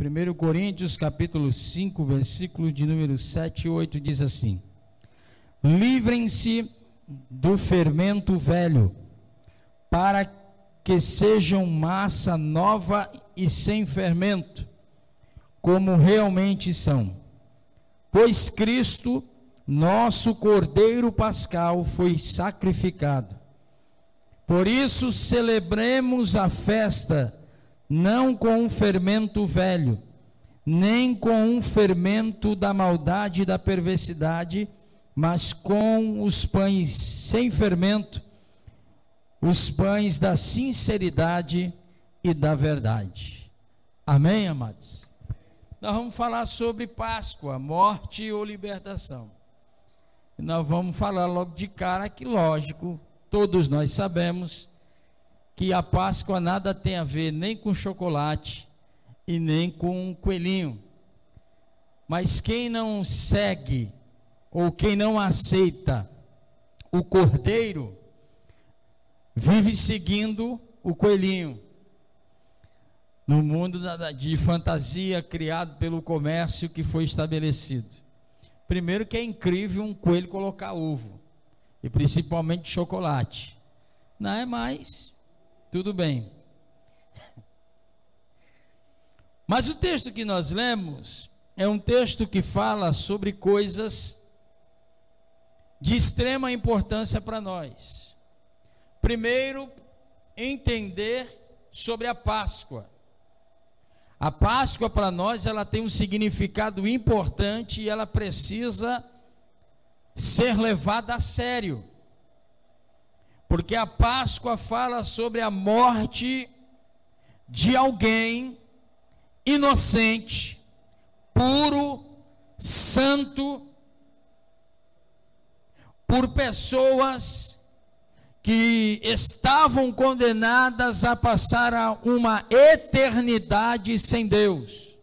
1 Coríntios capítulo 5, versículos de número 7 e 8, diz assim: livrem-se do fermento velho, para que sejam massa nova e sem fermento, como realmente são. Pois Cristo, nosso Cordeiro Pascal, foi sacrificado. Por isso celebremos a festa, não com um fermento velho, nem com um fermento da maldade e da perversidade, mas com os pães sem fermento, os pães da sinceridade e da verdade. Amém, amados? Nós vamos falar sobre Páscoa, morte ou libertação. E nós vamos falar logo de cara que, lógico, todos nós sabemos que a Páscoa nada tem a ver nem com chocolate e nem com um coelhinho. Mas quem não segue ou quem não aceita o cordeiro, vive seguindo o coelhinho. No mundo de fantasia criado pelo comércio que foi estabelecido. Primeiro que é incrível um coelho colocar ovo, e principalmente chocolate. Não é mais, tudo bem. Mas o texto que nós lemos é um texto que fala sobre coisas de extrema importância para nós. Primeiro, entender sobre a Páscoa. A Páscoa para nós, ela tem um significado importante e ela precisa ser levada a sério. Porque a Páscoa fala sobre a morte de alguém inocente, puro, santo, por pessoas que estavam condenadas a passar uma eternidade sem Deus.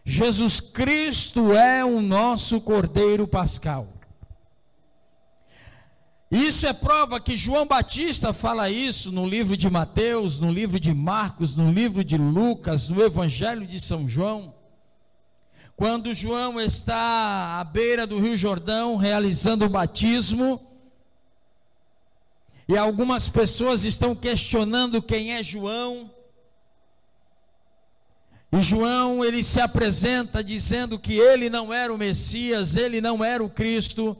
Jesus Cristo é o nosso Cordeiro Pascal. Isso é prova que João Batista fala isso no livro de Mateus, no livro de Marcos, no livro de Lucas, no Evangelho de São João. Quando João está à beira do Rio Jordão realizando o batismo, e algumas pessoas estão questionando quem é João. E João, ele se apresenta dizendo que ele não era o Messias, ele não era o Cristo,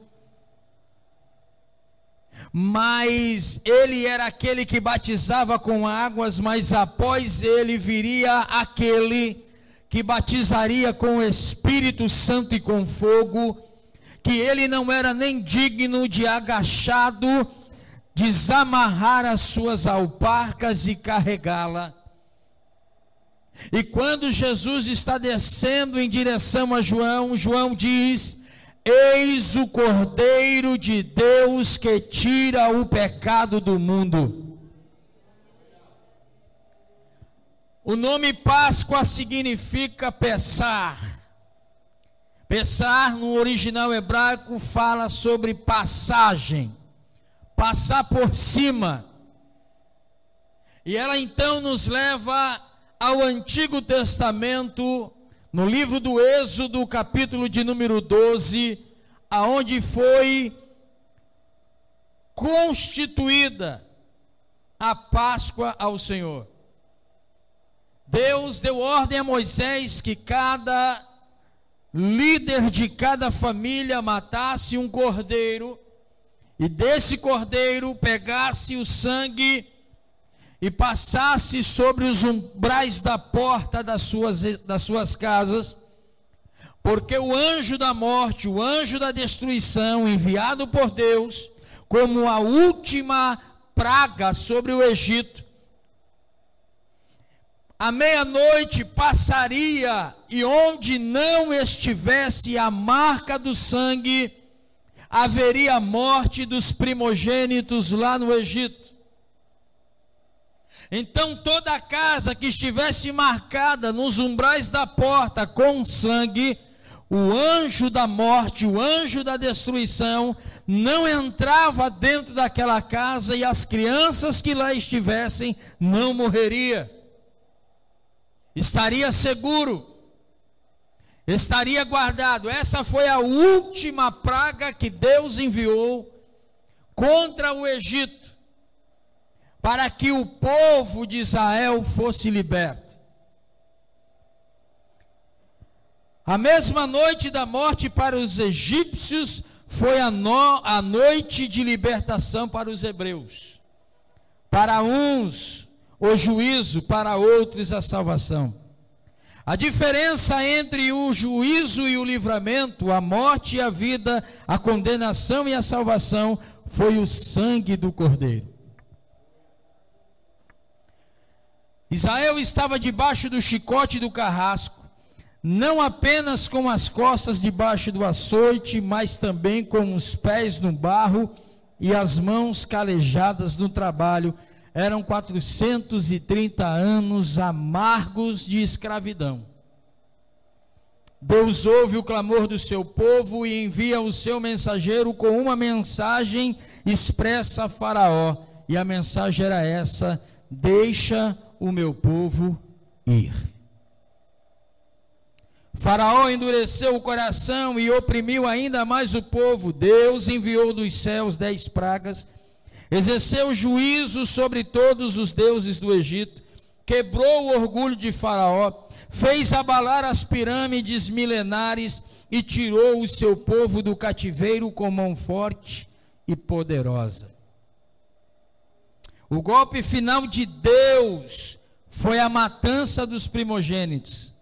mas ele era aquele que batizava com águas, mas após ele viria aquele que batizaria com o Espírito Santo e com fogo, que ele não era nem digno de agachado, desamarrar as suas alparcas e carregá-la. E quando Jesus está descendo em direção a João, João diz: eis o Cordeiro de Deus que tira o pecado do mundo. O nome Páscoa significa Pessar. Pessar no original hebraico fala sobre passagem, passar por cima. E ela então nos leva ao Antigo Testamento, no livro do Êxodo, capítulo de número 12, aonde foi constituída a Páscoa ao Senhor. Deus deu ordem a Moisés que cada líder de cada família matasse um cordeiro, e desse cordeiro pegasse o sangue e passasse sobre os umbrais da porta das suas casas, porque o anjo da morte, o anjo da destruição, enviado por Deus como a última praga sobre o Egito, à meia-noite passaria, e onde não estivesse a marca do sangue, haveria morte dos primogênitos lá no Egito. Então toda a casa que estivesse marcada nos umbrais da porta com sangue, o anjo da morte, o anjo da destruição, não entrava dentro daquela casa, e as crianças que lá estivessem não morreriam. estaria seguro, estaria guardado. Essa foi a última praga que Deus enviou contra o Egito, para que o povo de Israel fosse liberto. A mesma noite da morte para os egípcios foi a noite de libertação para os hebreus. Para uns o juízo, para outros a salvação. A diferença entre o juízo e o livramento, a morte e a vida, a condenação e a salvação, foi o sangue do Cordeiro. Israel estava debaixo do chicote do carrasco, não apenas com as costas debaixo do açoite, mas também com os pés no barro e as mãos calejadas no trabalho. Eram 430 anos amargos de escravidão. Deus ouve o clamor do seu povo e envia o seu mensageiro com uma mensagem expressa a Faraó. E a mensagem era essa: deixa o meu povo ir. Faraó endureceu o coração e oprimiu ainda mais o povo. Deus enviou dos céus 10 pragas, exerceu juízo sobre todos os deuses do Egito, quebrou o orgulho de Faraó, fez abalar as pirâmides milenares e tirou o seu povo do cativeiro com mão forte e poderosa. O golpe final de Deus foi a matança dos primogênitos,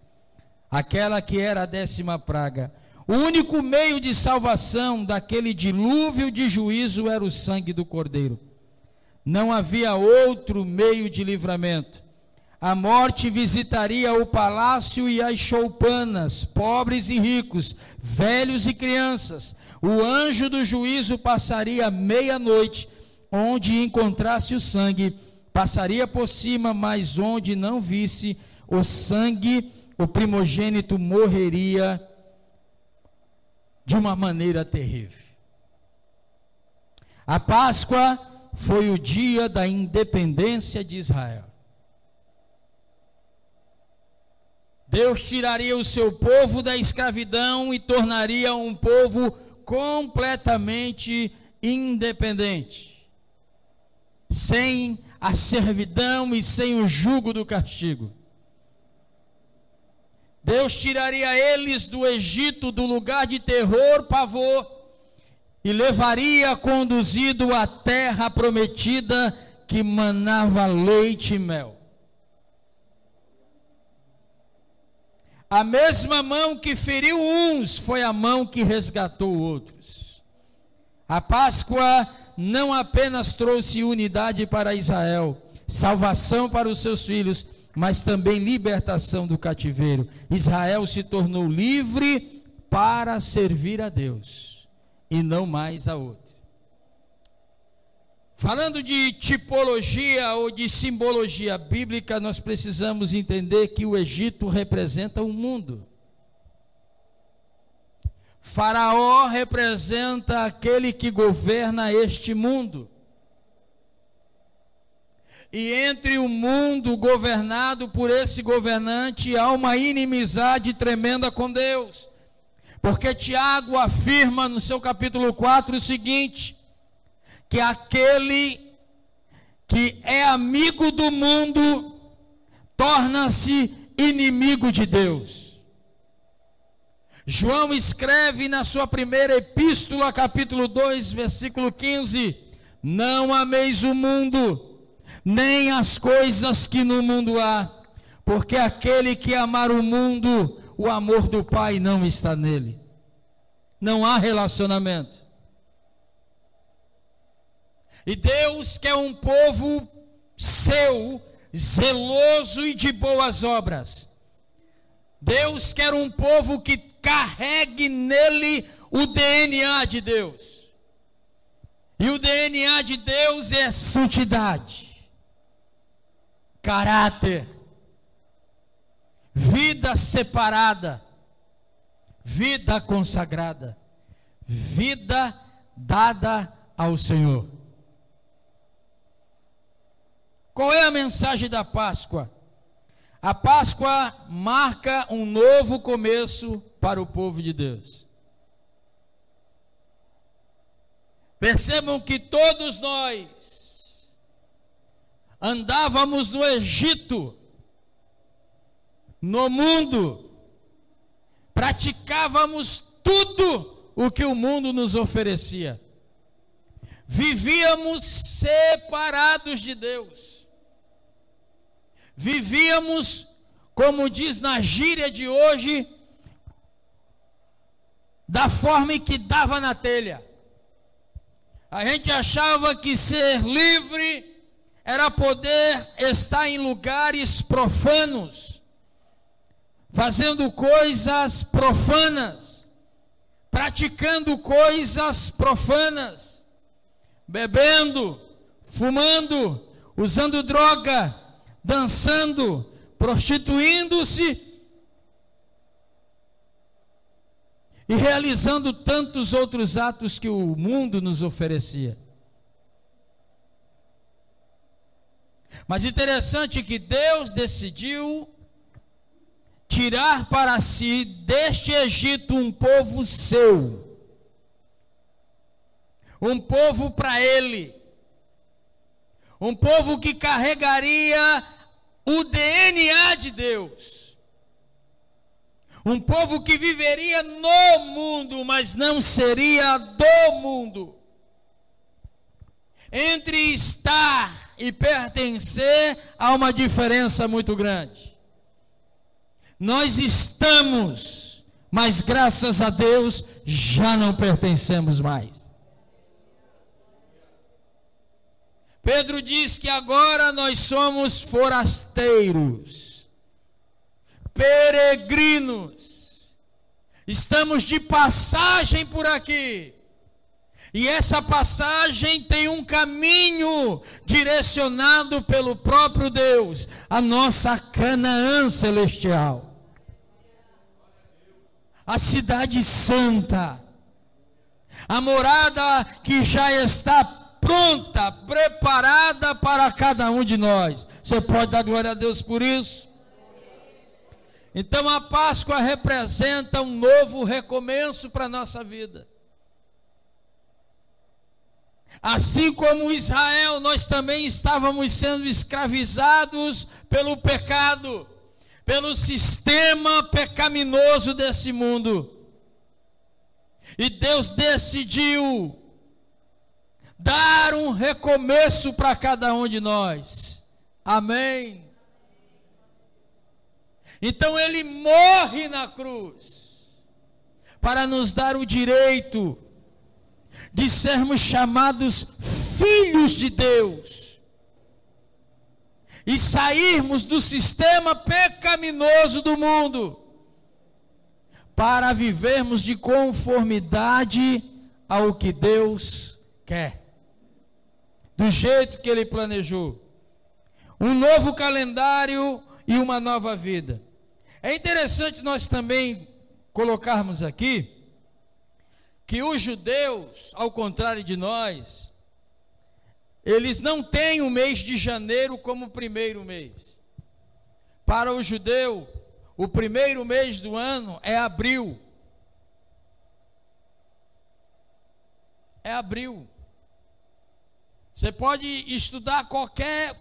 aquela que era a 10ª praga. O único meio de salvação daquele dilúvio de juízo era o sangue do Cordeiro. Não havia outro meio de livramento. A morte visitaria o palácio e as choupanas, pobres e ricos, velhos e crianças. O anjo do juízo passaria meia-noite, onde encontrasse o sangue, passaria por cima, mas onde não visse o sangue, o primogênito morreria de uma maneira terrível. A Páscoa foi o dia da independência de Israel. Deus tiraria o seu povo da escravidão e tornaria um povo completamente independente, sem a servidão e sem o jugo do castigo. Deus tiraria eles do Egito, do lugar de terror, pavor, e levaria conduzido à terra prometida que manava leite e mel. A mesma mão que feriu uns foi a mão que resgatou outros. A Páscoa não apenas trouxe unidade para Israel, salvação para os seus filhos, mas também libertação do cativeiro. Israel se tornou livre para servir a Deus e não mais a outro. Falando de tipologia ou de simbologia bíblica, nós precisamos entender que o Egito representa o mundo. Faraó representa aquele que governa este mundo. E entre o mundo governado por esse governante há uma inimizade tremenda com Deus. Porque Tiago afirma no seu capítulo 4 o seguinte: que aquele que é amigo do mundo torna-se inimigo de Deus. João escreve na sua primeira epístola, capítulo 2, versículo 15: não ameis o mundo, nem as coisas que no mundo há, porque aquele que amar o mundo, o amor do Pai não está nele. Não há relacionamento. E Deus quer um povo seu, zeloso e de boas obras. Deus quer um povo que carregue nele o DNA de Deus. E o DNA de Deus é santidade, caráter, vida separada, vida consagrada, vida dada ao Senhor. Qual é a mensagem da Páscoa? A Páscoa marca um novo começo para o povo de Deus. Percebam que todos nós andávamos no Egito, no mundo, praticávamos tudo o que o mundo nos oferecia. Vivíamos separados de Deus. Vivíamos, como diz na gíria de hoje, da forma em que dava na telha. A gente achava que ser livre era poder estar em lugares profanos, fazendo coisas profanas, praticando coisas profanas, bebendo, fumando, usando droga, dançando, prostituindo-se e realizando tantos outros atos que o mundo nos oferecia. Mas interessante que Deus decidiu tirar para si deste Egito um povo seu, um povo para ele, um povo que carregaria o DNA de Deus, um povo que viveria no mundo, mas não seria do mundo. Entre estar e pertencer há uma diferença muito grande. Nós estamos, mas graças a Deus já não pertencemos mais. Pedro diz que agora nós somos forasteiros, peregrinos, estamos de passagem por aqui, e essa passagem tem um caminho direcionado pelo próprio Deus, a nossa Canaã celestial, a cidade santa, a morada que já está pronta, preparada para cada um de nós. Você pode dar glória a Deus por isso? Então a Páscoa representa um novo recomeço para a nossa vida. Assim como Israel, nós também estávamos sendo escravizados pelo pecado, pelo sistema pecaminoso desse mundo. E Deus decidiu dar um recomeço para cada um de nós. Amém? Então ele morre na cruz para nos dar o direito de sermos chamados filhos de Deus e sairmos do sistema pecaminoso do mundo para vivermos de conformidade ao que Deus quer, do jeito que Ele planejou. Um novo calendário e uma nova vida. É interessante nós também colocarmos aqui que os judeus, ao contrário de nós, eles não têm o mês de janeiro como primeiro mês. Para o judeu, o primeiro mês do ano é abril. É abril. Você pode estudar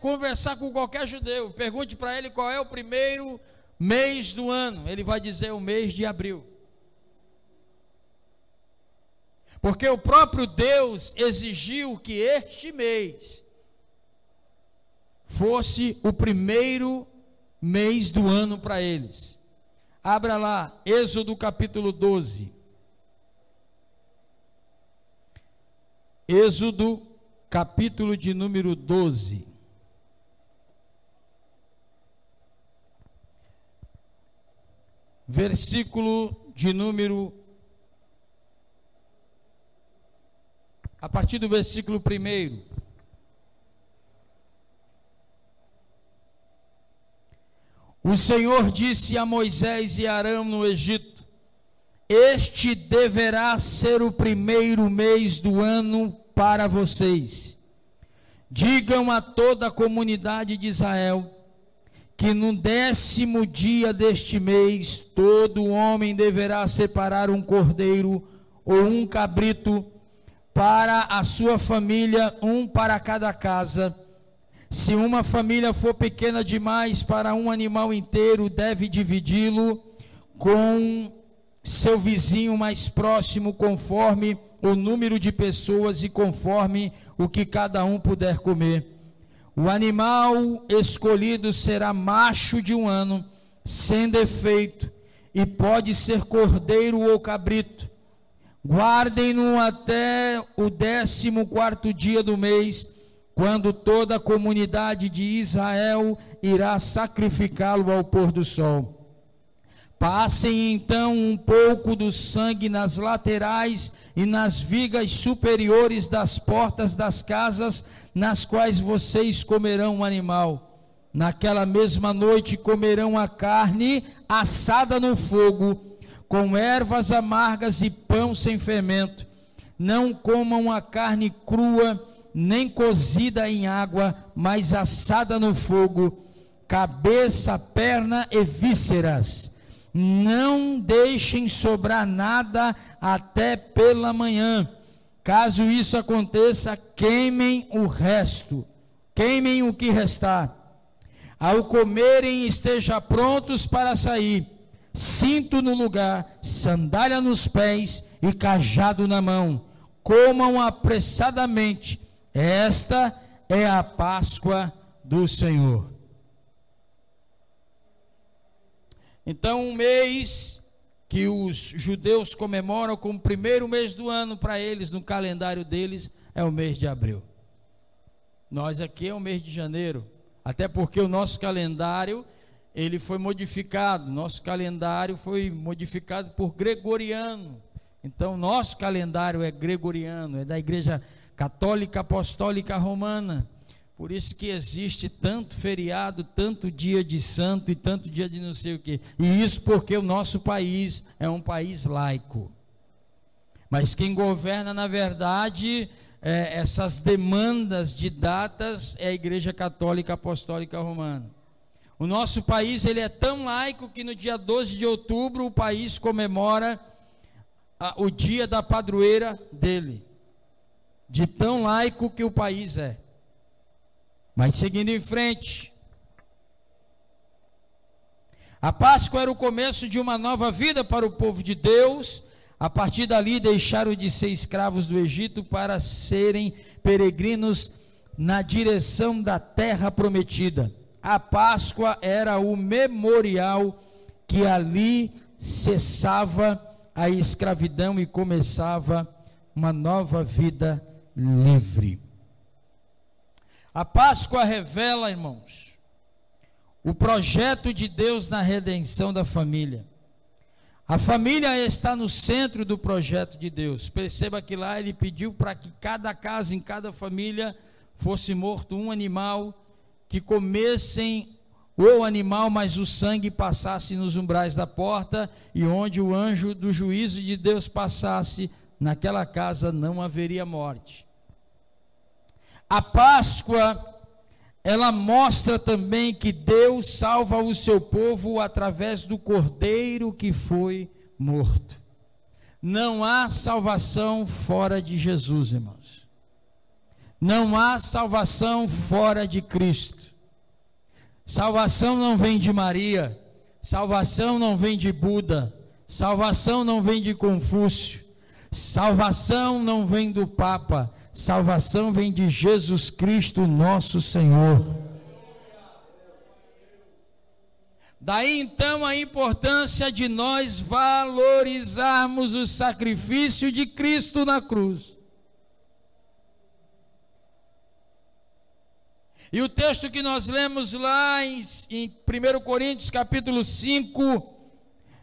conversar com qualquer judeu, pergunte para ele qual é o primeiro mês do ano, ele vai dizer o mês de abril. Porque o próprio Deus exigiu que este mês fosse o primeiro mês do ano para eles. Abra lá, Êxodo capítulo 12. Êxodo capítulo de número 12. Versículo de número, a partir do versículo 1. O Senhor disse a Moisés e Arão no Egito: este deverá ser o primeiro mês do ano para vocês. Digam a toda a comunidade de Israel que no 10º dia deste mês, todo homem deverá separar um cordeiro ou um cabrito para a sua família, um para cada casa. Se uma família for pequena demais para um animal inteiro, deve dividi-lo com seu vizinho mais próximo, conforme o número de pessoas e conforme o que cada um puder comer. O animal escolhido será macho de 1 ano, sem defeito, e pode ser cordeiro ou cabrito. Guardem-no até o 14º dia do mês, quando toda a comunidade de Israel irá sacrificá-lo ao pôr do sol. Passem então um pouco do sangue nas laterais e nas vigas superiores das portas das casas nas quais vocês comerão o animal. Naquela mesma noite comerão a carne assada no fogo, com ervas amargas e pão sem fermento. Não comam a carne crua, nem cozida em água, mas assada no fogo, cabeça, perna e vísceras. Não deixem sobrar nada até pela manhã. Caso isso aconteça, queimem o resto, queimem o que restar. Ao comerem, estejam prontos para sair, cinto no lugar, sandália nos pés e cajado na mão. Comam apressadamente. Esta é a Páscoa do Senhor. Então, um mês que os judeus comemoram como o primeiro mês do ano para eles, no calendário deles, é o mês de abril. Nós aqui é o mês de janeiro, até porque o nosso calendário, ele foi modificado, nosso calendário foi modificado por gregoriano. Então, nosso calendário é gregoriano, é da Igreja Católica Apostólica Romana. Por isso que existe tanto feriado, tanto dia de santo e tanto dia de não sei o quê. E isso porque o nosso país é um país laico. Mas quem governa, na verdade, essas demandas de datas é a Igreja Católica Apostólica Romana. O nosso país, ele é tão laico que no dia 12 de outubro o país comemora o dia da padroeira dele. De tão laico que o país é. Mas seguindo em frente, a Páscoa era o começo de uma nova vida para o povo de Deus. A partir dali deixaram de ser escravos do Egito para serem peregrinos na direção da terra prometida. A Páscoa era o memorial que ali cessava a escravidão e começava uma nova vida livre. A Páscoa revela, irmãos, o projeto de Deus na redenção da família. A família está no centro do projeto de Deus. Perceba que lá ele pediu para que cada casa, em cada família, fosse morto um animal, que comessem o animal, mas o sangue passasse nos umbrais da porta, e onde o anjo do juízo de Deus passasse, naquela casa não haveria morte. A Páscoa, ela mostra também que Deus salva o seu povo através do cordeiro que foi morto. Não há salvação fora de Jesus, irmãos. Não há salvação fora de Cristo. Salvação não vem de Maria, salvação não vem de Buda, salvação não vem de Confúcio, salvação não vem do Papa. Salvação vem de Jesus Cristo, nosso Senhor. Daí então a importância de nós valorizarmos o sacrifício de Cristo na cruz. E o texto que nós lemos lá em 1 Coríntios capítulo 5,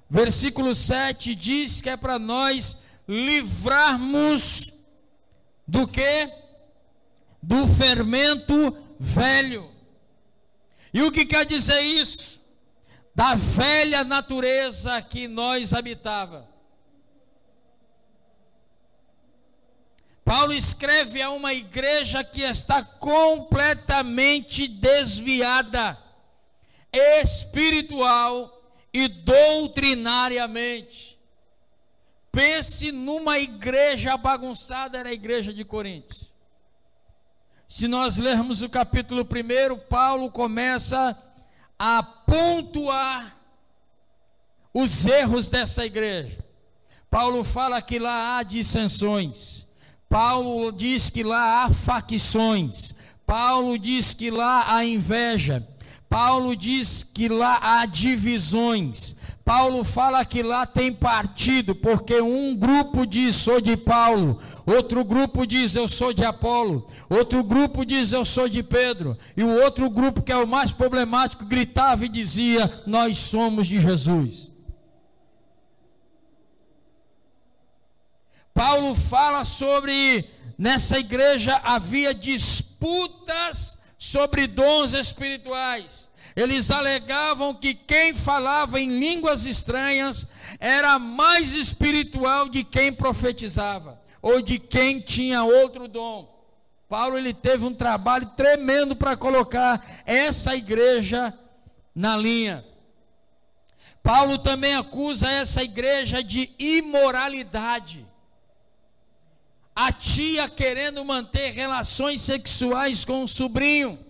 versículo 7, diz que é para nós livrarmos do que? Do fermento velho. E o que quer dizer isso? Da velha natureza que nós habitava. Paulo escreve a uma igreja que está completamente desviada. espiritual e doutrinariamente. Pense numa igreja bagunçada, era a igreja de Coríntios. Se nós lermos o capítulo 1, Paulo começa a pontuar os erros dessa igreja. Paulo fala que lá há dissensões. Paulo diz que lá há facções. Paulo diz que lá há inveja. Paulo diz que lá há divisões. Paulo fala que lá tem partido, porque um grupo diz, sou de Paulo, outro grupo diz, eu sou de Apolo, outro grupo diz, eu sou de Pedro, e o outro grupo, que é o mais problemático, gritava e dizia, nós somos de Jesus. Paulo fala sobre, nessa igreja havia disputas sobre dons espirituais. Eles alegavam que quem falava em línguas estranhas era mais espiritual de quem profetizava, ou de quem tinha outro dom. Paulo, ele teve um trabalho tremendo para colocar essa igreja na linha. Paulo também acusa essa igreja de imoralidade. A tia querendo manter relações sexuais com o sobrinho.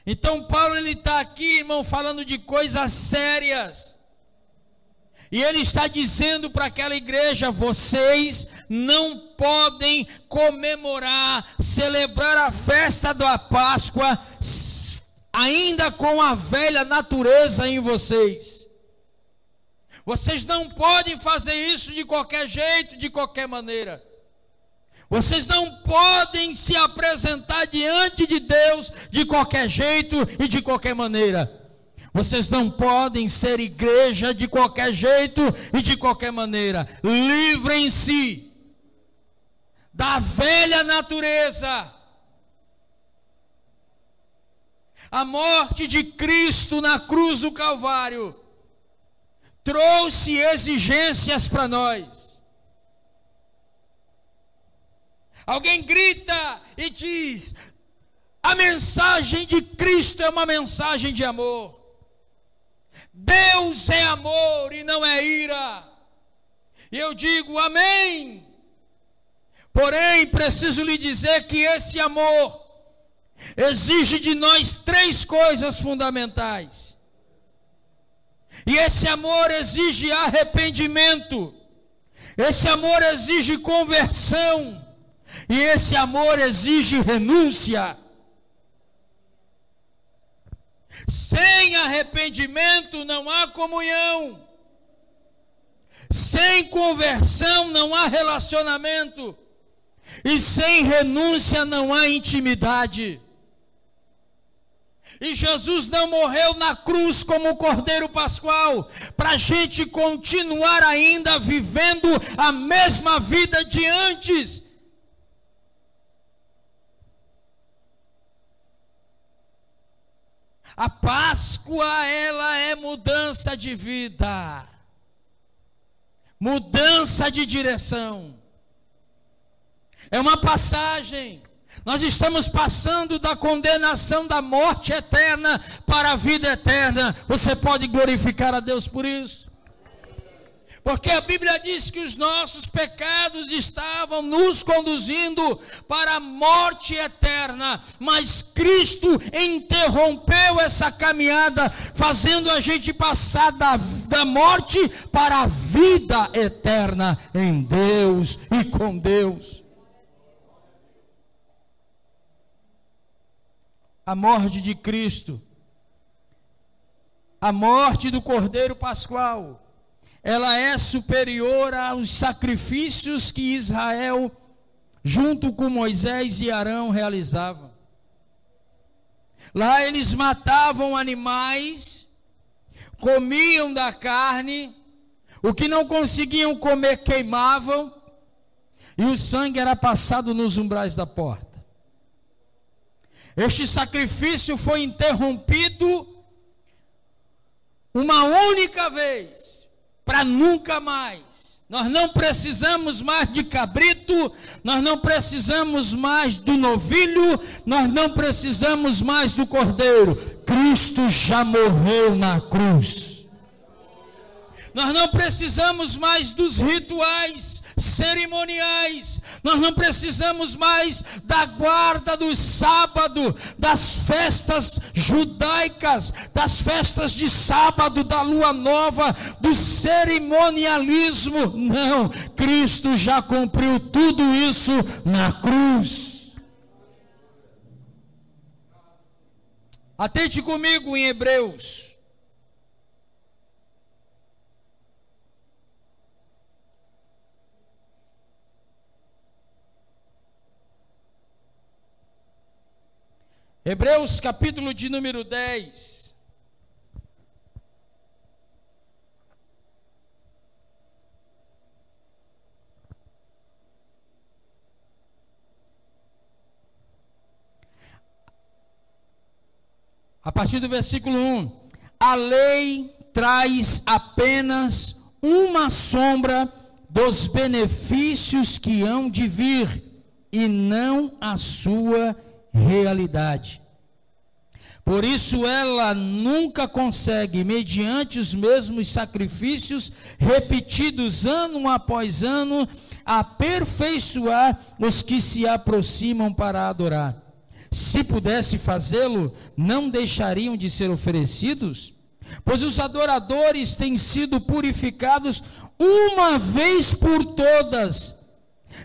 Então Paulo, ele está aqui, irmão, falando de coisas sérias. E ele está dizendo para aquela igreja, vocês não podem comemorar, celebrar a festa da Páscoa, ainda com a velha natureza em vocês. Vocês não podem fazer isso de qualquer jeito, de qualquer maneira. Vocês não podem se apresentar diante de Deus de qualquer jeito e de qualquer maneira. Vocês não podem ser igreja de qualquer jeito e de qualquer maneira. Livrem-se da velha natureza. A morte de Cristo na cruz do Calvário trouxe exigências para nós. Alguém grita e diz, a mensagem de Cristo é uma mensagem de amor. Deus é amor e não é ira. E eu digo amém. Porém, preciso lhe dizer que esse amor exige de nós 3 coisas fundamentais. E esse amor exige arrependimento. Esse amor exige conversão. E esse amor exige renúncia. Sem arrependimento não há comunhão. Sem conversão não há relacionamento. E sem renúncia não há intimidade. E Jesus não morreu na cruz como o Cordeiro Pascual para a gente continuar ainda vivendo a mesma vida de antes. A Páscoa, ela é mudança de vida, mudança de direção. É uma passagem. Nós estamos passando da condenação da morte eterna para a vida eterna. Você pode glorificar a Deus por isso? Porque a Bíblia diz que os nossos pecados estavam nos conduzindo para a morte eterna, mas Cristo interrompeu essa caminhada, fazendo a gente passar da morte para a vida eterna em Deus e com Deus. A morte de Cristo, a morte do Cordeiro Pascual, ela é superior aos sacrifícios que Israel, junto com Moisés e Arão, realizavam. Lá eles matavam animais, comiam da carne, o que não conseguiam comer queimavam, e o sangue era passado nos umbrais da porta. Este sacrifício foi interrompido uma única vez, para nunca mais. Nós não precisamos mais de cabrito, nós não precisamos mais do novilho, nós não precisamos mais do cordeiro. Cristo já morreu na cruz. Nós não precisamos mais dos rituais cerimoniais, nós não precisamos mais da guarda do sábado, das festas judaicas, das festas de sábado, da lua nova, do cerimonialismo. Não, Cristo já cumpriu tudo isso na cruz. Atente comigo em Hebreus. Hebreus capítulo de número 10. A partir do versículo 1. A lei traz apenas uma sombra dos benefícios que hão de vir, e não a sua realidade. Por isso ela nunca consegue, mediante os mesmos sacrifícios repetidos ano após ano, aperfeiçoar os que se aproximam para adorar. Se pudesse fazê-lo, não deixariam de ser oferecidos? Pois os adoradores têm sido purificados uma vez por todas,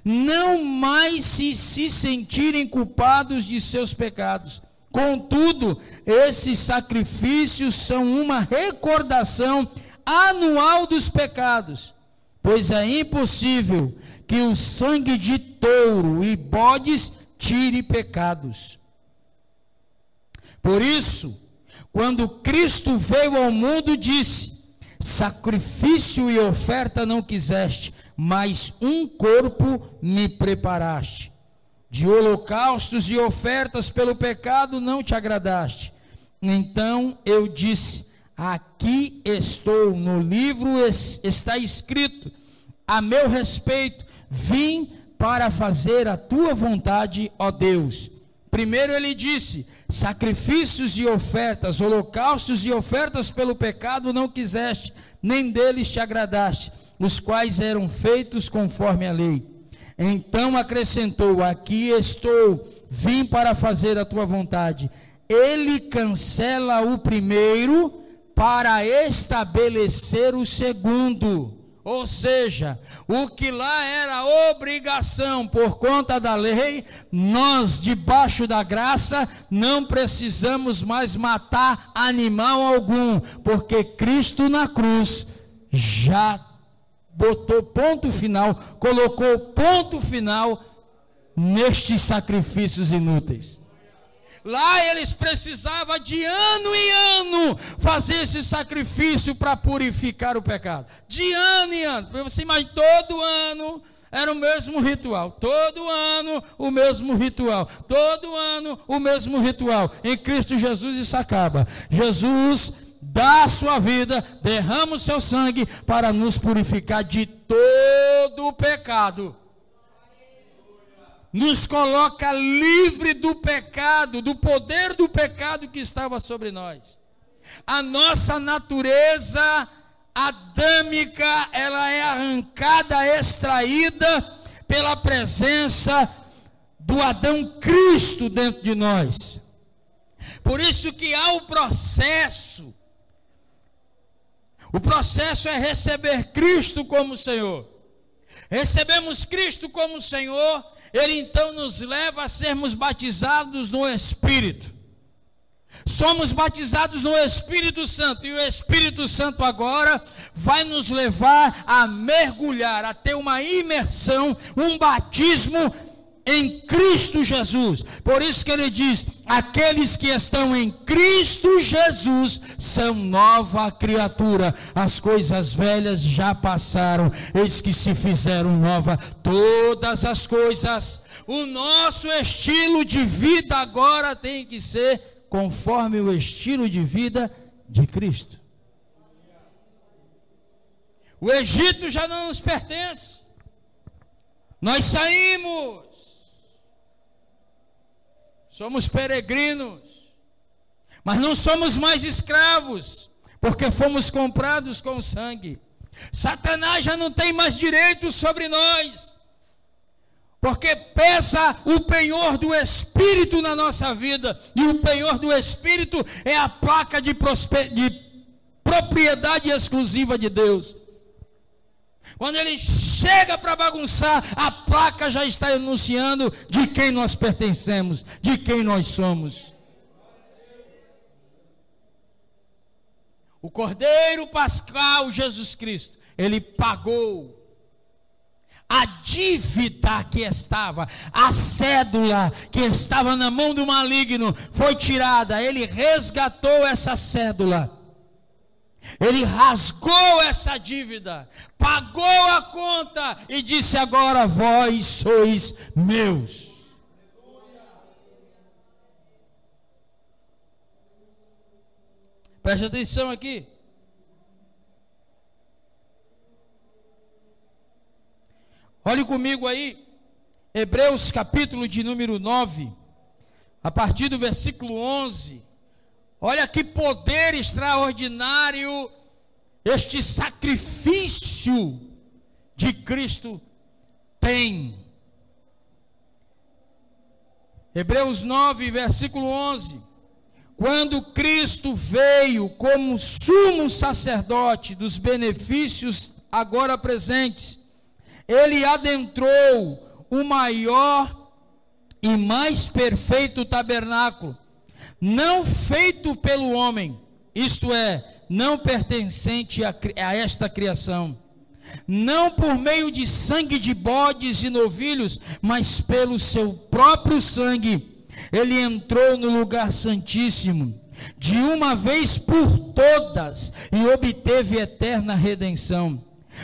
não mais se sentirem culpados de seus pecados. Contudo, esses sacrifícios são uma recordação anual dos pecados, pois é impossível que o sangue de touro e bodes tire pecados. Por isso, quando Cristo veio ao mundo, disse: sacrifício e oferta não quiseste, mas um corpo me preparaste. De holocaustos e ofertas pelo pecado não te agradaste. Então eu disse: aqui estou, no livro está escrito a meu respeito, vim para fazer a tua vontade, ó Deus. Primeiro ele disse: sacrifícios e ofertas, holocaustos e ofertas pelo pecado não quiseste, nem deles te agradaste, os quais eram feitos conforme a lei. Então acrescentou: aqui estou, vim para fazer a tua vontade. Ele cancela o primeiro para estabelecer o segundo. Ou seja, o que lá era obrigação por conta da lei, nós debaixo da graça não precisamos mais matar animal algum, porque Cristo na cruz já botou ponto final, colocou ponto final nestes sacrifícios inúteis. Lá eles precisavam de ano em ano fazer esse sacrifício para purificar o pecado. De ano em ano. Você imagina, todo ano era o mesmo ritual. Todo ano o mesmo ritual. Todo ano o mesmo ritual. Em Cristo Jesus isso acaba. Jesus dá a sua vida, derrama o seu sangue para nos purificar de todo o pecado. Nos coloca livre do pecado, do poder do pecado que estava sobre nós. A nossa natureza adâmica, ela é arrancada, extraída pela presença do Adão Cristo dentro de nós. Por isso que há o processo. O processo é receber Cristo como Senhor. Recebemos Cristo como Senhor, Ele então nos leva a sermos batizados no Espírito. Somos batizados no Espírito Santo, e o Espírito Santo agora vai nos levar a mergulhar, a ter uma imersão, um batismo em Cristo Jesus. Por isso que ele diz: aqueles que estão em Cristo Jesus são nova criatura, as coisas velhas já passaram, eis que se fizeram nova todas as coisas. O nosso estilo de vida agora tem que ser conforme o estilo de vida de Cristo. O Egito já não nos pertence. Nós saímos. Somos peregrinos. Mas não somos mais escravos, porque fomos comprados com sangue. Satanás já não tem mais direito sobre nós, porque pesa o penhor do Espírito na nossa vida, e o penhor do Espírito é a placa de propriedade exclusiva de Deus. Quando ele chega para bagunçar, a placa já está anunciando de quem nós pertencemos, de quem nós somos. O Cordeiro Pascal Jesus Cristo, ele pagou a dívida que estava, a cédula que estava na mão do maligno, foi tirada. Ele resgatou essa cédula, ele rasgou essa dívida, pagou a conta e disse: agora vós sois meus. Preste atenção aqui. Olhe comigo aí, Hebreus capítulo de número 9, a partir do versículo 11. Olha que poder extraordinário este sacrifício de Cristo tem. Hebreus 9, versículo 11. Quando Cristo veio como sumo sacerdote dos benefícios agora presentes, ele adentrou o maior e mais perfeito tabernáculo, não feito pelo homem, isto é, não pertencente a esta criação, não por meio de sangue de bodes e novilhos, mas pelo seu próprio sangue. Ele entrou no lugar santíssimo de uma vez por todas e obteve eterna redenção.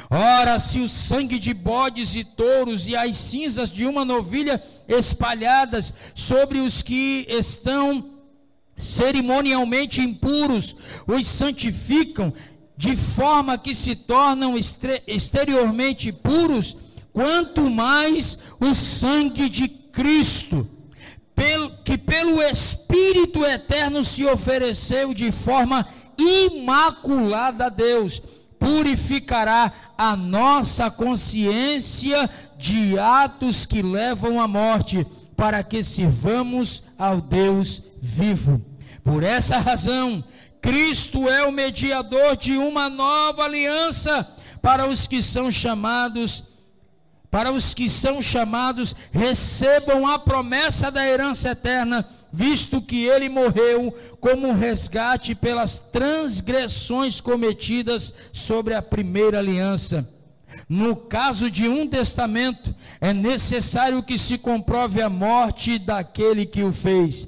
Ora, se o sangue de bodes e touros e as cinzas de uma novilha espalhadas sobre os que estão cerimonialmente impuros os santificam, de forma que se tornam exteriormente puros, quanto mais o sangue de Cristo, que pelo Espírito eterno se ofereceu de forma imaculada a Deus, purificará a nossa consciência de atos que levam à morte, para que sirvamos ao Deus vivo. Por essa razão, Cristo é o mediador de uma nova aliança para os que são chamados. Para os que são chamados, recebam a promessa da herança eterna, visto que ele morreu como resgate pelas transgressões cometidas sobre a primeira aliança. No caso de um testamento, é necessário que se comprove a morte daquele que o fez,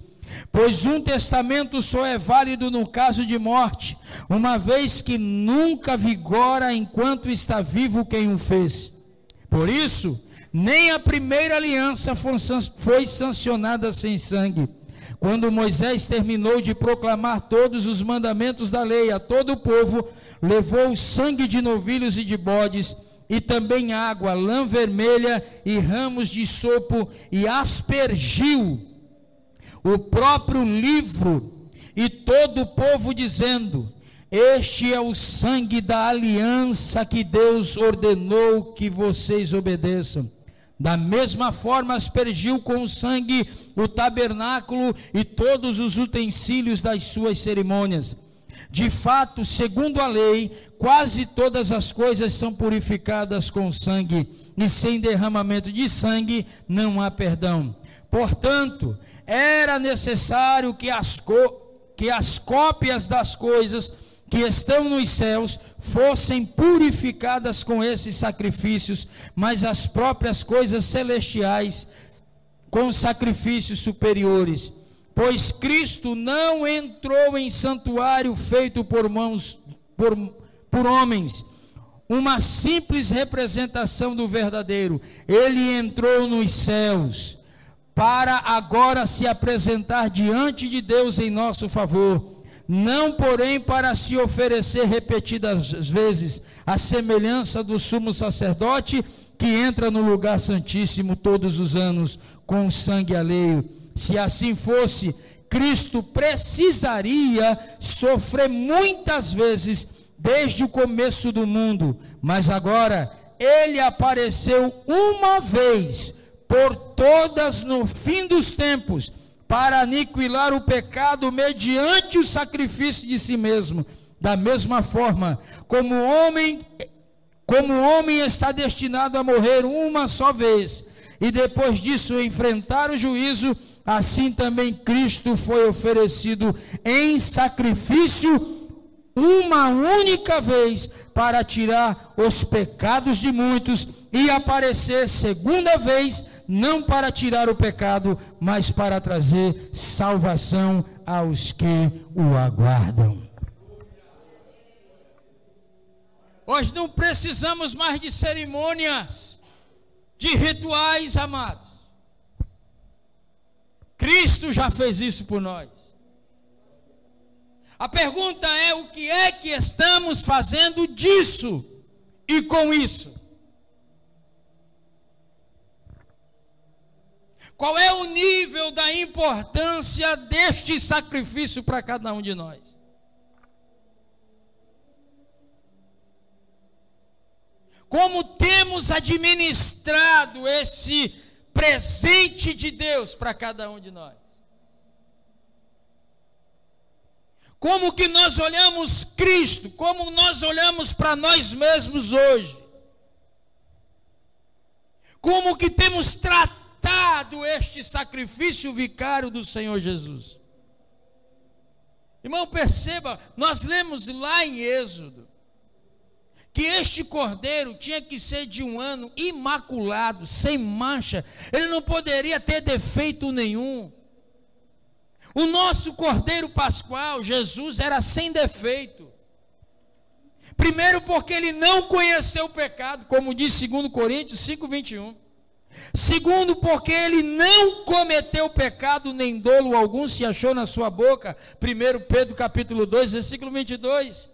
pois um testamento só é válido no caso de morte, uma vez que nunca vigora enquanto está vivo quem o fez. Por isso, nem a primeira aliança foi sancionada sem sangue. Quando Moisés terminou de proclamar todos os mandamentos da lei a todo o povo, levou o sangue de novilhos e de bodes, e também água, lã vermelha e ramos de sopo, e aspergiu o próprio livro e todo o povo, dizendo: este é o sangue da aliança que Deus ordenou que vocês obedeçam. Da mesma forma aspergiu com o sangue o tabernáculo e todos os utensílios das suas cerimônias. De fato, segundo a lei, quase todas as coisas são purificadas com sangue, e sem derramamento de sangue não há perdão. Portanto, era necessário que as cópias das coisas que estão nos céus fossem purificadas com esses sacrifícios, mas as próprias coisas celestiais com sacrifícios superiores. Pois Cristo não entrou em santuário feito por mãos, por homens, uma simples representação do verdadeiro. Ele entrou nos céus para agora se apresentar diante de Deus em nosso favor. não porém para se oferecer repetidas vezes, à semelhança do sumo sacerdote, que entra no lugar santíssimo todos os anos, com sangue alheio. Se assim fosse, Cristo precisaria sofrer muitas vezes, desde o começo do mundo, mas agora, ele apareceu uma vez, por todas no fim dos tempos, para aniquilar o pecado mediante o sacrifício de si mesmo. Da mesma forma, como o homem está destinado a morrer uma só vez, e depois disso enfrentar o juízo, assim também Cristo foi oferecido em sacrifício uma única vez, para tirar os pecados de muitos, e aparecer segunda vez, não para tirar o pecado, mas para trazer salvação aos que o aguardam. Hoje não precisamos mais de cerimônias, de rituais, amados. Cristo já fez isso por nós. A pergunta é: o que é que estamos fazendo disso e com isso? Qual é o nível da importância deste sacrifício para cada um de nós? Como temos administrado esse presente de Deus para cada um de nós? Como que nós olhamos Cristo? Como nós olhamos para nós mesmos hoje? Como que temos tratado este sacrifício vicário do Senhor Jesus? Irmão, perceba, nós lemos lá em Êxodo, que este cordeiro tinha que ser de um ano imaculado, sem mancha, ele não poderia ter defeito nenhum. O nosso cordeiro pascual, Jesus, era sem defeito. Primeiro porque ele não conheceu o pecado, como diz 2 Coríntios 5:21. Segundo porque ele não cometeu pecado, nem dolo algum se achou na sua boca, 1 Pedro capítulo 2, versículo 22.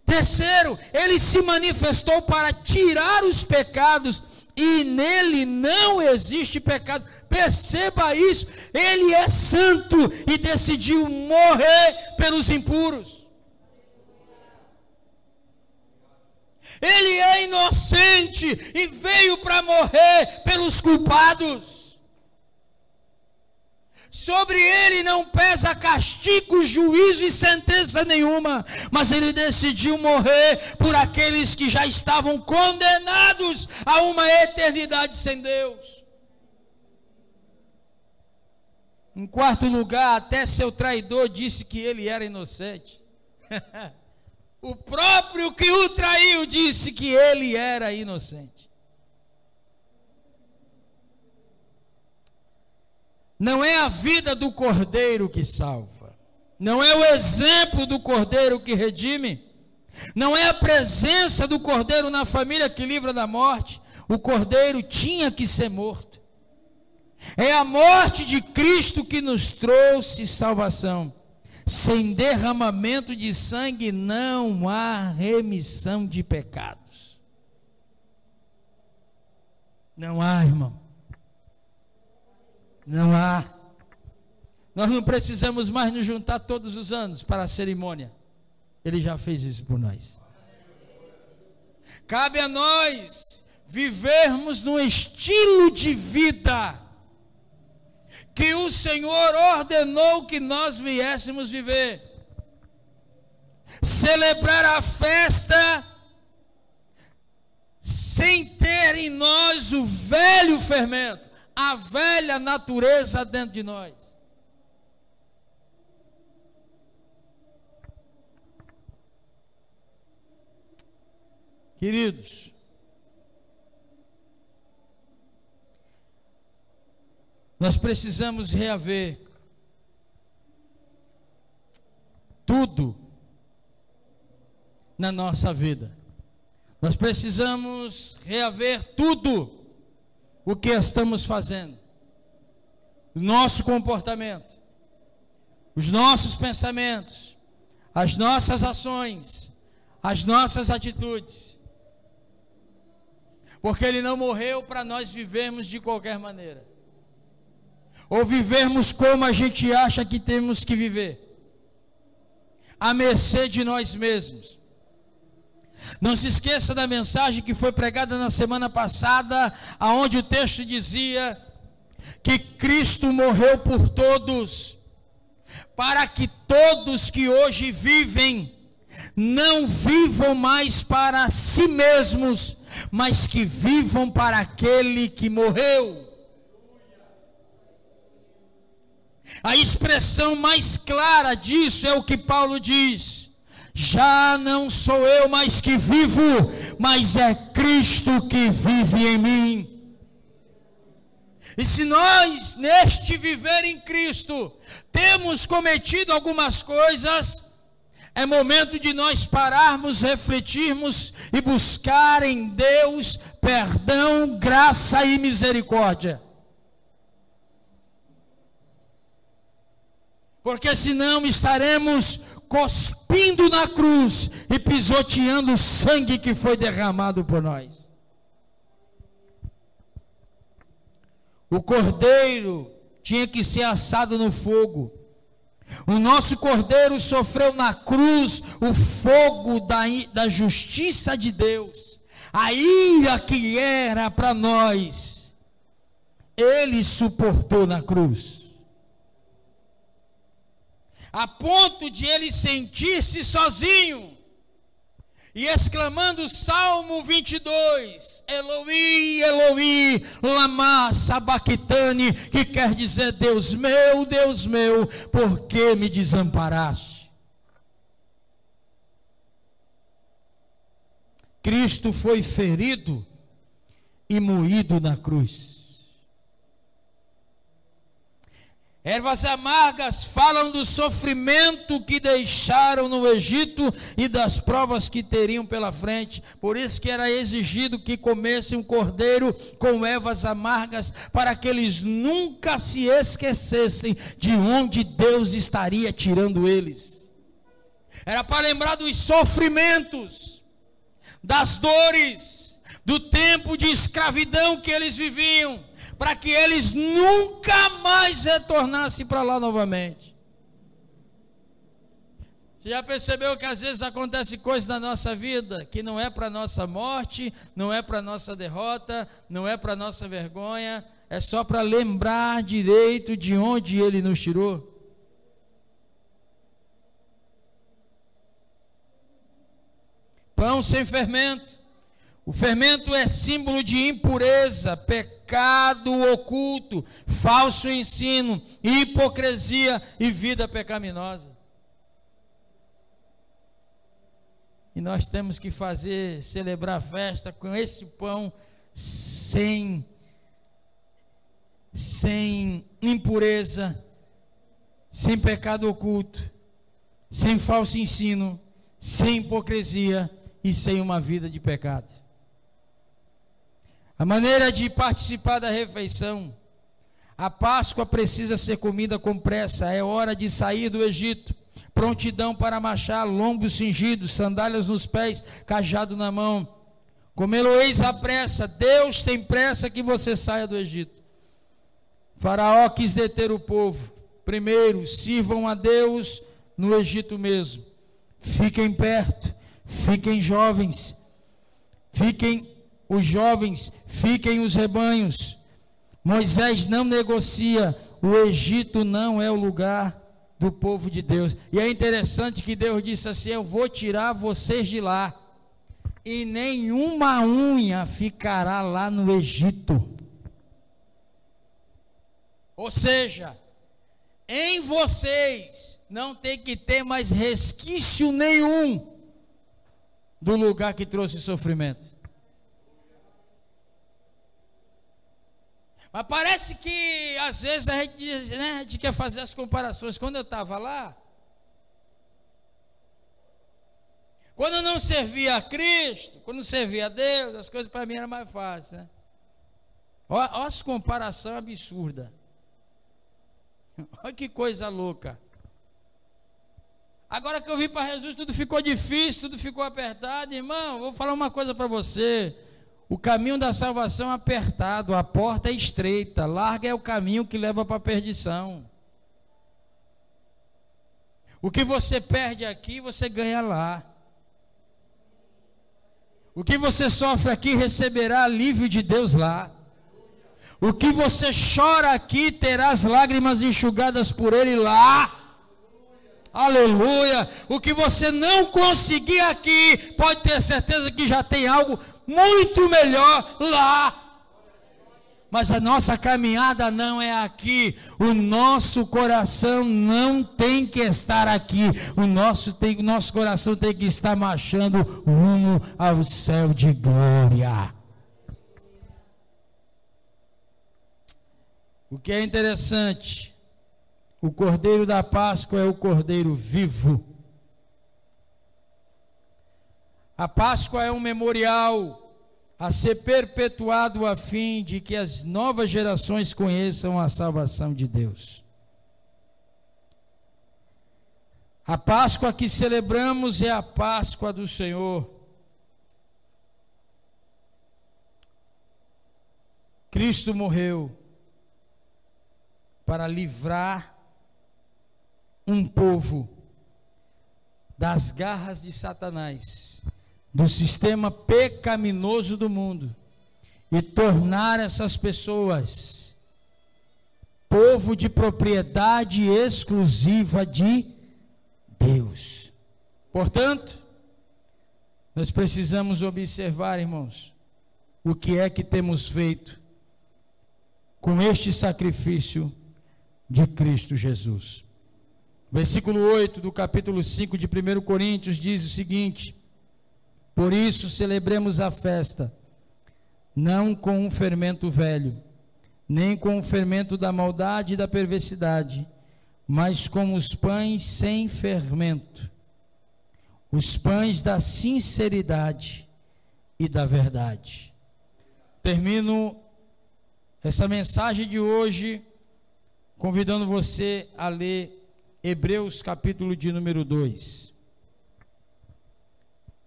Terceiro, ele se manifestou para tirar os pecados, e nele não existe pecado. Perceba isso, ele é santo e decidiu morrer pelos impuros. Ele é inocente e veio para morrer pelos culpados. Sobre ele não pesa castigo, juízo e sentença nenhuma, mas ele decidiu morrer por aqueles que já estavam condenados a uma eternidade sem Deus. Em quarto lugar, até seu traidor disse que ele era inocente. O próprio que o traiu disse que ele era inocente. Não é a vida do cordeiro que salva, não é o exemplo do cordeiro que redime, não é a presença do cordeiro na família que livra da morte. O cordeiro tinha que ser morto. É a morte de Cristo que nos trouxe salvação. Sem derramamento de sangue não há remissão de pecados. Não há, irmão. Não há. Nós não precisamos mais nos juntar todos os anos para a cerimônia. Ele já fez isso por nós. Cabe a nós vivermos num estilo de vida que o Senhor ordenou que nós viéssemos viver. Celebrar a festa sem ter em nós o velho fermento, a velha natureza dentro de nós. Queridos, nós precisamos reaver tudo na nossa vida. Nós precisamos reaver tudo o que estamos fazendo, nosso comportamento, os nossos pensamentos, as nossas ações, as nossas atitudes. Porque Ele não morreu para nós vivermos de qualquer maneira, ou vivermos como a gente acha que temos que viver, à mercê de nós mesmos. Não se esqueça da mensagem que foi pregada na semana passada, aonde o texto dizia que Cristo morreu por todos, para que todos que hoje vivem não vivam mais para si mesmos, mas que vivam para aquele que morreu. A expressão mais clara disso é o que Paulo diz: já não sou eu mais que vivo, mas é Cristo que vive em mim. E se nós, neste viver em Cristo, temos cometido algumas coisas, é momento de nós pararmos, refletirmos e buscar em Deus perdão, graça e misericórdia. Porque senão estaremos cuspindo na cruz e pisoteando o sangue que foi derramado por nós. O cordeiro tinha que ser assado no fogo. O nosso cordeiro sofreu na cruz o fogo da justiça de Deus. A ira que era para nós, Ele suportou na cruz, a ponto de Ele sentir-se sozinho, e exclamando o Salmo 22, Eloi, Eloi, lama sabachthani, que quer dizer, Deus meu, por que me desamparaste? Cristo foi ferido e moído na cruz. Ervas amargas falam do sofrimento que deixaram no Egito e das provas que teriam pela frente. Por isso que era exigido que comessem um cordeiro com ervas amargas, para que eles nunca se esquecessem de onde Deus estaria tirando eles. Era para lembrar dos sofrimentos, das dores, do tempo de escravidão que eles viviam, para que eles nunca mais retornassem para lá novamente. Você já percebeu que às vezes acontece coisas na nossa vida que não é para nossa morte, não é para nossa derrota, não é para nossa vergonha, é só para lembrar direito de onde Ele nos tirou? Pão sem fermento. O fermento é símbolo de impureza, pecado oculto, falso ensino, hipocrisia e vida pecaminosa. E nós temos que celebrar a festa com esse pão sem impureza, sem pecado oculto, sem falso ensino, sem hipocrisia e sem uma vida de pecado. A maneira de participar da refeição: a Páscoa precisa ser comida com pressa, é hora de sair do Egito, prontidão para marchar, lombos cingidos, sandálias nos pés, cajado na mão. Comê-lo-eis à pressa, Deus tem pressa que você saia do Egito. Faraó quis deter o povo. Primeiro, sirvam a Deus no Egito mesmo. Fiquem perto, fiquem jovens, fiquem os rebanhos. Moisés não negocia, o Egito não é o lugar do povo de Deus. E é interessante que Deus disse assim: eu vou tirar vocês de lá, e nenhuma unha ficará lá no Egito. Ou seja, em vocês não tem que ter mais resquício nenhum do lugar que trouxe sofrimento. Mas parece que às vezes a gente diz, né, a gente quer fazer as comparações. Quando eu estava lá, quando eu não servia a Cristo, quando eu servia a Deus, as coisas para mim eram mais fáceis, né? Olha as comparações absurdas. Olha que coisa louca. Agora que eu vim para Jesus, tudo ficou difícil, tudo ficou apertado. Irmão, vou falar uma coisa para você. O caminho da salvação é apertado, a porta é estreita, larga é o caminho que leva para a perdição. O que você perde aqui, você ganha lá. O que você sofre aqui, receberá alívio de Deus lá. O que você chora aqui, terá as lágrimas enxugadas por Ele lá. Aleluia. O que você não conseguir aqui, pode ter certeza que já tem algo muito melhor lá. Mas a nossa caminhada não é aqui. O nosso coração não tem que estar aqui. O nosso coração tem que estar marchando rumo ao céu de glória. O que é interessante, o Cordeiro da Páscoa é o Cordeiro vivo. A Páscoa é um memorial a ser perpetuado a fim de que as novas gerações conheçam a salvação de Deus. A Páscoa que celebramos é a Páscoa do Senhor. Cristo morreu para livrar um povo das garras de Satanás, do sistema pecaminoso do mundo, e tornar essas pessoas povo de propriedade exclusiva de Deus. Portanto, nós precisamos observar, irmãos, o que é que temos feito com este sacrifício de Cristo Jesus. Versículo 8 do capítulo 5 de 1 Coríntios diz o seguinte: por isso celebremos a festa, não com um fermento velho, nem com o fermento da maldade e da perversidade, mas com os pães sem fermento, os pães da sinceridade e da verdade. Termino essa mensagem de hoje convidando você a ler Hebreus capítulo de número 2,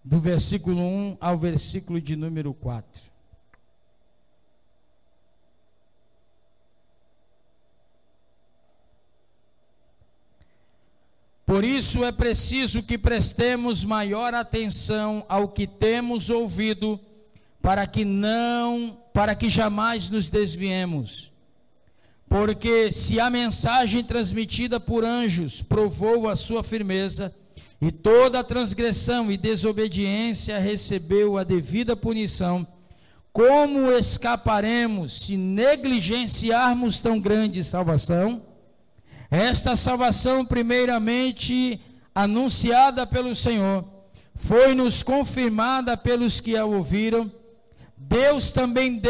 do versículo 1 ao versículo de número 4. Por isso é preciso que prestemos maior atenção ao que temos ouvido, para que jamais nos desviemos. Porque se a mensagem transmitida por anjos provou a sua firmeza, e toda transgressão e desobediência recebeu a devida punição, como escaparemos se negligenciarmos tão grande salvação? Esta salvação, primeiramente anunciada pelo Senhor, foi-nos confirmada pelos que a ouviram. Deus também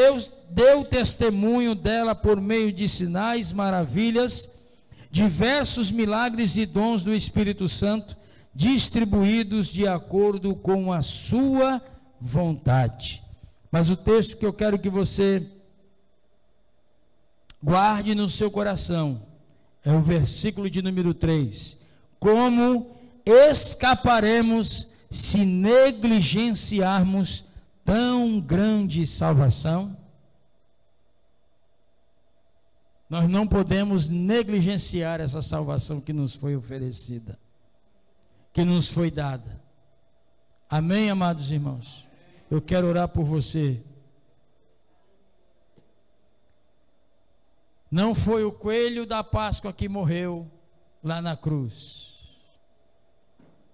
deu testemunho dela por meio de sinais, maravilhas, diversos milagres e dons do Espírito Santo, distribuídos de acordo com a sua vontade. Mas o texto que eu quero que você guarde no seu coração é o versículo de número 3. Como escaparemos se negligenciarmos tão grande salvação? Nós não podemos negligenciar essa salvação que nos foi oferecida, que nos foi dada. Amém, amados irmãos? Eu quero orar por você. Não foi o coelho da Páscoa que morreu lá na cruz.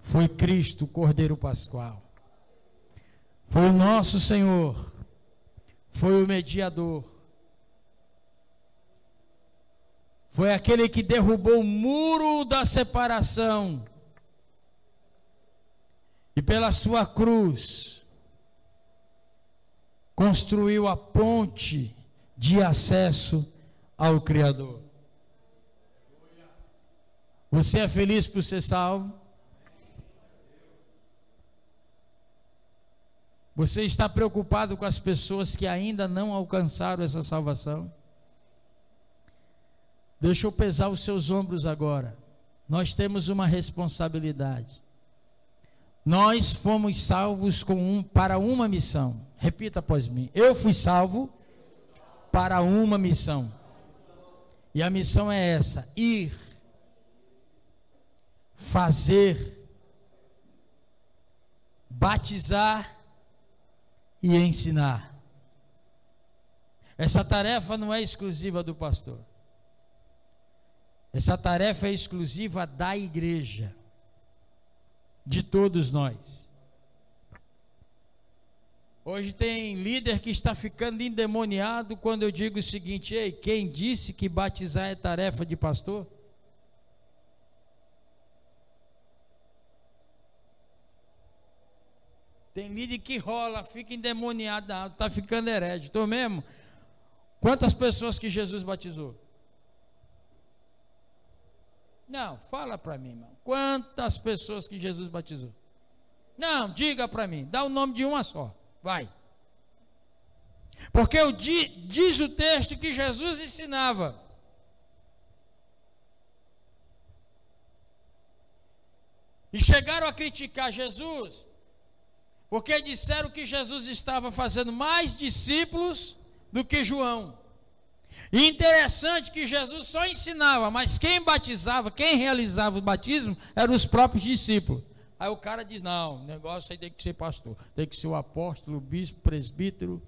Foi Cristo, o Cordeiro Pascual. Foi o nosso Senhor. Foi o mediador. Foi aquele que derrubou o muro da separação. E pela sua cruz construiu a ponte de acesso ao Criador. Você é feliz por ser salvo? Você está preocupado com as pessoas que ainda não alcançaram essa salvação? Deixa eu pesar os seus ombros agora. nós temos uma responsabilidade. Nós fomos salvos para uma missão. Repita após mim. Eu fui salvo para uma missão. E a missão é essa: ir, fazer, batizar e ensinar. Essa tarefa não é exclusiva do pastor. Essa tarefa é exclusiva da igreja, de todos nós. Hoje tem líder que está ficando endemoniado quando eu digo o seguinte: ei, quem disse que batizar é tarefa de pastor? Tem líder que rola, fica endemoniado, está ficando herege. Estou mesmo. Quantas pessoas que Jesus batizou? Não, fala para mim, irmão. Quantas pessoas que Jesus batizou? Não, diga para mim. Dá o nome de uma só. Vai. Porque diz o texto que Jesus ensinava. E chegaram a criticar Jesus, porque disseram que Jesus estava fazendo mais discípulos do que João. E interessante que Jesus só ensinava, mas quem batizava, quem realizava o batismo, eram os próprios discípulos. Aí o cara diz: não, o negócio aí tem que ser pastor, tem que ser o apóstolo, o bispo, o presbítero.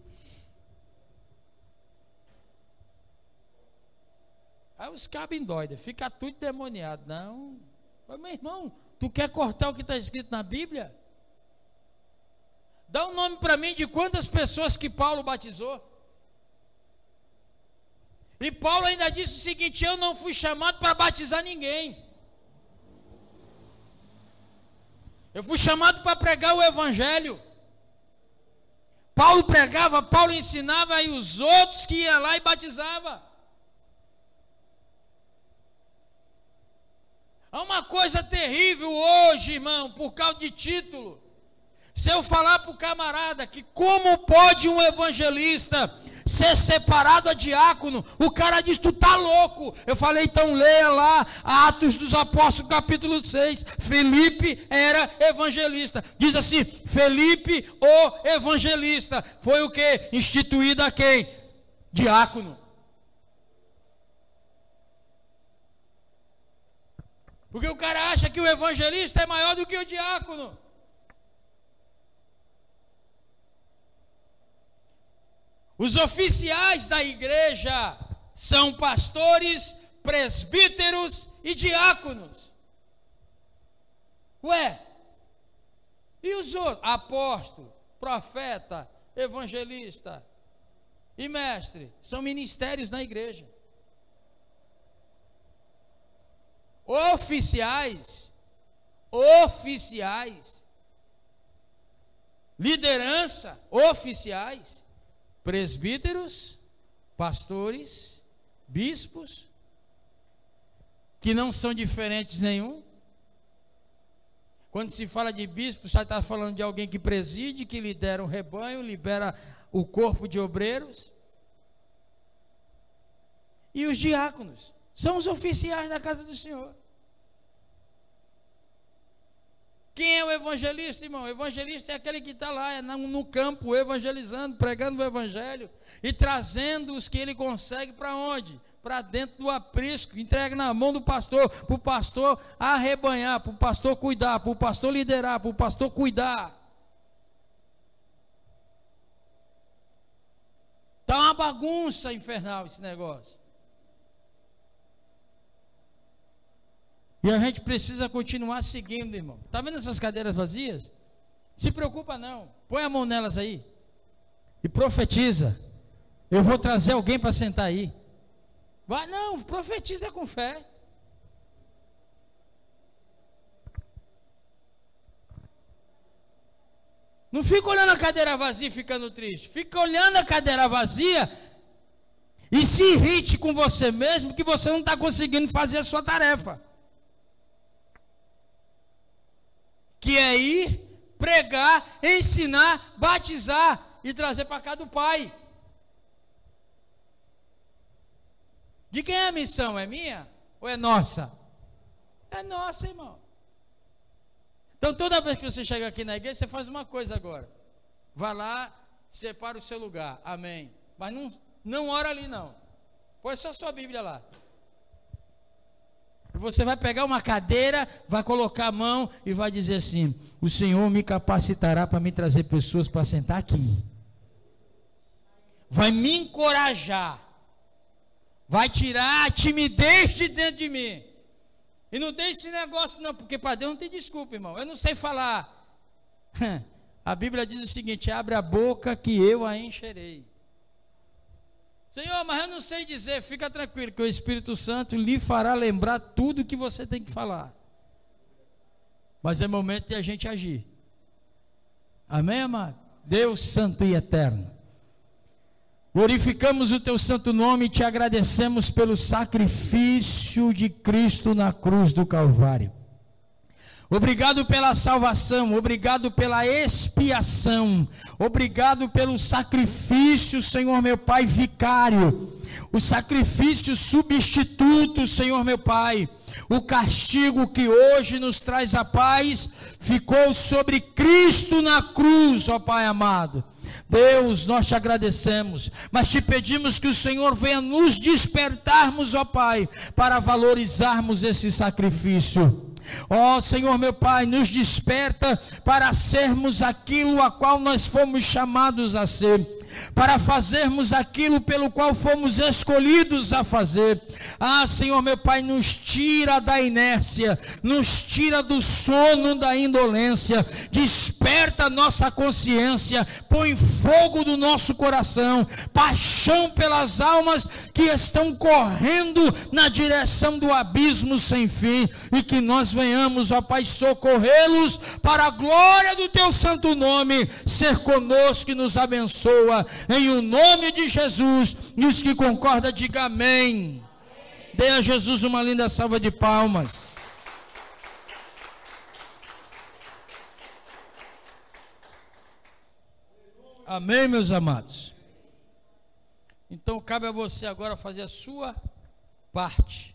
Aí os cabos endoidam, fica tudo demoniado. Não, mas, meu irmão, tu quer cortar o que está escrito na Bíblia? Dá um nome para mim de quantas pessoas que Paulo batizou. E Paulo ainda disse o seguinte: eu não fui chamado para batizar ninguém. Eu fui chamado para pregar o evangelho. Paulo pregava, Paulo ensinava, e os outros que iam lá e batizava. Há uma coisa terrível hoje, irmão, por causa de título. Se eu falar para o camarada que como pode um evangelista ser separado a diácono, o cara diz: tu tá louco. Eu falei: então leia lá Atos dos Apóstolos capítulo 6, Felipe era evangelista. Diz assim: Felipe o evangelista foi o que? Instituído a quem? Diácono. Porque o cara acha que o evangelista é maior do que o diácono. Os oficiais da igreja são pastores, presbíteros e diáconos. Ué, e os outros? Apóstolo, profeta, evangelista e mestre, são ministérios na igreja. Oficiais, liderança, oficiais, presbíteros, pastores, bispos, que não são diferentes nenhum. Quando se fala de bispo, já está falando de alguém que preside, que lidera o rebanho, libera o corpo de obreiros. E os diáconos são os oficiais da casa do Senhor. Quem é o evangelista, irmão? O evangelista é aquele que está lá no campo, evangelizando, pregando o evangelho e trazendo os que ele consegue para onde? Para dentro do aprisco, entrega na mão do pastor, para o pastor arrebanhar, para o pastor cuidar, para o pastor liderar, para o pastor cuidar. Está uma bagunça infernal esse negócio. E a gente precisa continuar seguindo, irmão. Está vendo essas cadeiras vazias? Se preocupa não. Põe a mão nelas aí. E profetiza. Eu vou trazer alguém para sentar aí. Vai, não, profetiza com fé. Não fica olhando a cadeira vazia e ficando triste. Fica olhando a cadeira vazia e se irrite com você mesmo que você não está conseguindo fazer a sua tarefa. Que é ir, pregar, ensinar, batizar e trazer para cá do Pai. De quem é a missão? É minha ou é nossa? É nossa, irmão. Então toda vez que você chega aqui na igreja, você faz uma coisa agora. Vá lá, separa o seu lugar. Amém. Mas não ora ali não. Põe só sua Bíblia lá. Você vai pegar uma cadeira, vai colocar a mão e vai dizer assim: o Senhor me capacitará para me trazer pessoas para sentar aqui. Vai me encorajar. Vai tirar a timidez de dentro de mim. E não tem esse negócio não, porque para Deus não tem desculpa, irmão. Eu não sei falar. A Bíblia diz o seguinte: abre a boca que eu a encherei. Senhor, mas eu não sei dizer. Fica tranquilo que o Espírito Santo lhe fará lembrar tudo que você tem que falar. Mas é momento de a gente agir. Amém, amado? Deus santo e eterno, glorificamos o teu santo nome e te agradecemos pelo sacrifício de Cristo na cruz do Calvário. Obrigado pela salvação, obrigado pela expiação, obrigado pelo sacrifício, Senhor meu Pai, vicário, o sacrifício substituto, Senhor meu Pai. O castigo que hoje nos traz a paz ficou sobre Cristo na cruz, ó Pai amado. Deus, nós te agradecemos, mas te pedimos que o Senhor venha nos despertarmos, ó Pai, para valorizarmos esse sacrifício. Ó Senhor meu Pai, nos desperta para sermos aquilo a qual nós fomos chamados a ser, para fazermos aquilo pelo qual fomos escolhidos a fazer. Ah, Senhor meu Pai, nos tira da inércia, nos tira do sono da indolência, desperta a nossa consciência, põe fogo no nosso coração, paixão pelas almas que estão correndo na direção do abismo sem fim, e que nós venhamos, ó Pai, socorrê-los para a glória do teu santo nome. Ser conosco e nos abençoa, em o nome de Jesus. E os que concordam, diga amém. Dê a Jesus uma linda salva de palmas. Amém, meus amados. Então cabe a você agora fazer a sua parte.